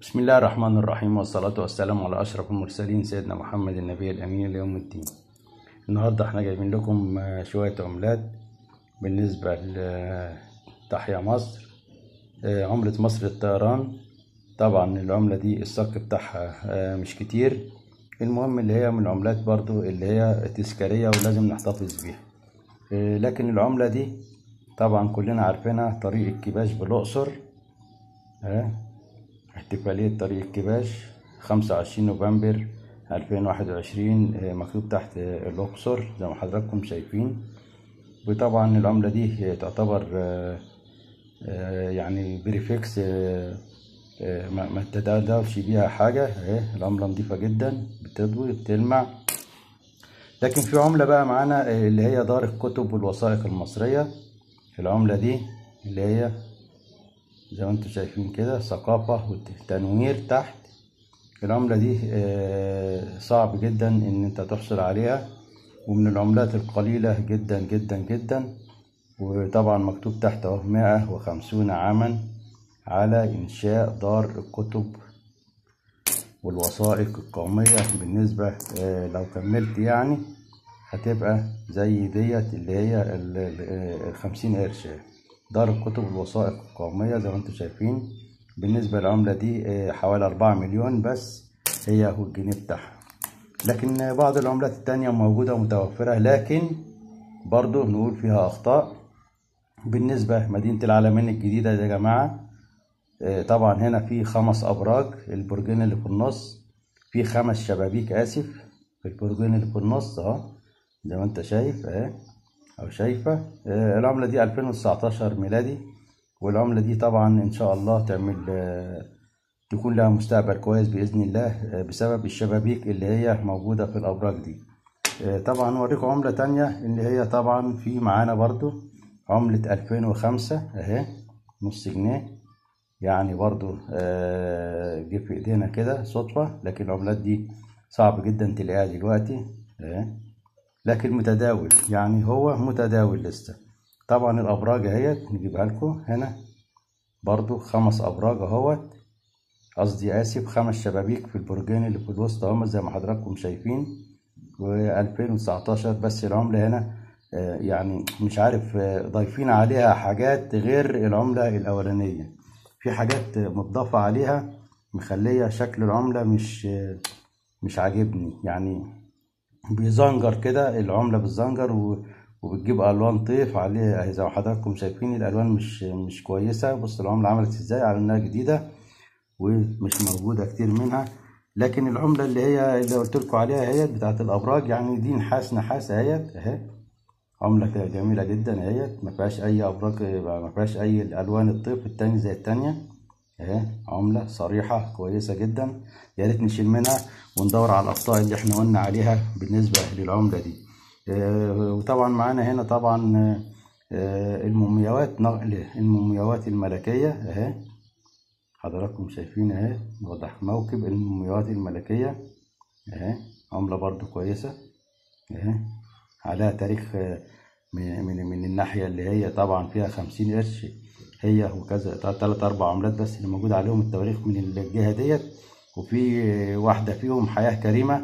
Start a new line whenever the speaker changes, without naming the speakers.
بسم الله الرحمن الرحيم، والصلاة والسلام على أشرف المرسلين سيدنا محمد النبي الأمين ليوم الدين. النهاردة احنا جايبين لكم شوية عملات بالنسبة لتحيا مصر. عملة مصر للطيران. طبعا العملة دي الصك بتاعها مش كتير، المهم اللي هي من العملات برضو اللي هي تذكارية ولازم نحتفظ بيها. لكن العملة دي طبعا كلنا عارفينها، طريق الكباش بالأقصر. احتفالية طريق الكباش 25 نوفمبر 2021، مكتوب تحت الأقصر زي ما حضراتكم شايفين. وطبعا العملة دي تعتبر يعني بريفكس، ما تتداولش بيها حاجة. العملة نظيفة جدا، بتضوي بتلمع. لكن في عملة بقى معانا اللي هي دار الكتب والوثائق المصرية. العملة دي اللي هي زي ما انتم شايفين كده، ثقافة وتنوير تحت. العملة دي صعب جدا ان انت تحصل عليها، ومن العملات القليلة جدا جدا جدا. وطبعا مكتوب تحت اهو 150 عاما على انشاء دار الكتب والوثائق القومية. بالنسبة لو كملت يعني هتبقى زي ديت اللي هي 50 قرش. دار الكتب والوثائق القومية زي ما انتم شايفين. بالنسبة للعملة دي حوالي 4 مليون بس هي والجنيه بتاعها. لكن بعض العملات التانية موجودة ومتوفرة، لكن برضو نقول فيها أخطاء. بالنسبة مدينة العلمين الجديدة يا جماعة، طبعا هنا في 5 أبراج. البرجين اللي في النص في 5 شبابيك، آسف، في البرجين اللي في النص اهو زي ما انت شايف او شايفة. العملة دي 2019 ميلادي، والعملة دي طبعا ان شاء الله تعمل تكون لها مستقبل كويس بإذن الله، بسبب الشبابيك اللي هي موجودة في الأبراج دي. طبعا نوريكم عملة تانية اللي هي طبعا في معانا برضو عملة 2005 اهي، نص جنيه يعني. برضو جه في ايدينا كده صدفة، لكن العملات دي صعب جدا تلاقيها دلوقتي لكن متداول، يعني هو متداول لسه. طبعا الابراج اهيت نجيبها لكم هنا برضو 5 ابراج اهوت، قصدي اسف 5 شبابيك في البرجين اللي في الوسط اهم زي ما حضراتكم شايفين. و2019 بس العملة هنا يعني مش عارف ضايفين عليها حاجات غير العملة الاولانية. في حاجات مضافة عليها مخلية شكل العملة مش عاجبني، يعني بيزنجر كده العملة بالزنجر وبتجيب الوان طيف عليه زي ما حضراتكم شايفين. الالوان مش كويسة. بص العملة عملت ازاي على انها جديدة ومش موجودة كتير منها. لكن العملة اللي قلت لكم عليها اهيت بتاعت الابراج، يعني دي نحاس اهيت اهي، عملة كده جميلة جدا اهيت، ما فيهاش اي ابراج، ما فيهاش اي الالوان الطيف التاني زي التانية اهي. عملة صريحة كويسة جدا، يا ريت نشيل منها وندور على الاخطاء اللي احنا قلنا عليها بالنسبة للعملة دي. وطبعا معانا هنا طبعا المومياوات، نقل المومياوات الملكية اهي، حضراتكم شايفين اهي، واضح موكب المومياوات الملكية اهي. عملة برضو كويسة اهي، عليها تاريخ من الناحية اللي هي طبعا فيها 50 قرش هي، وكذا 3 4 عملات بس اللي موجود عليهم التواريخ من الجهة ديت. وفي واحدة فيهم حياة كريمة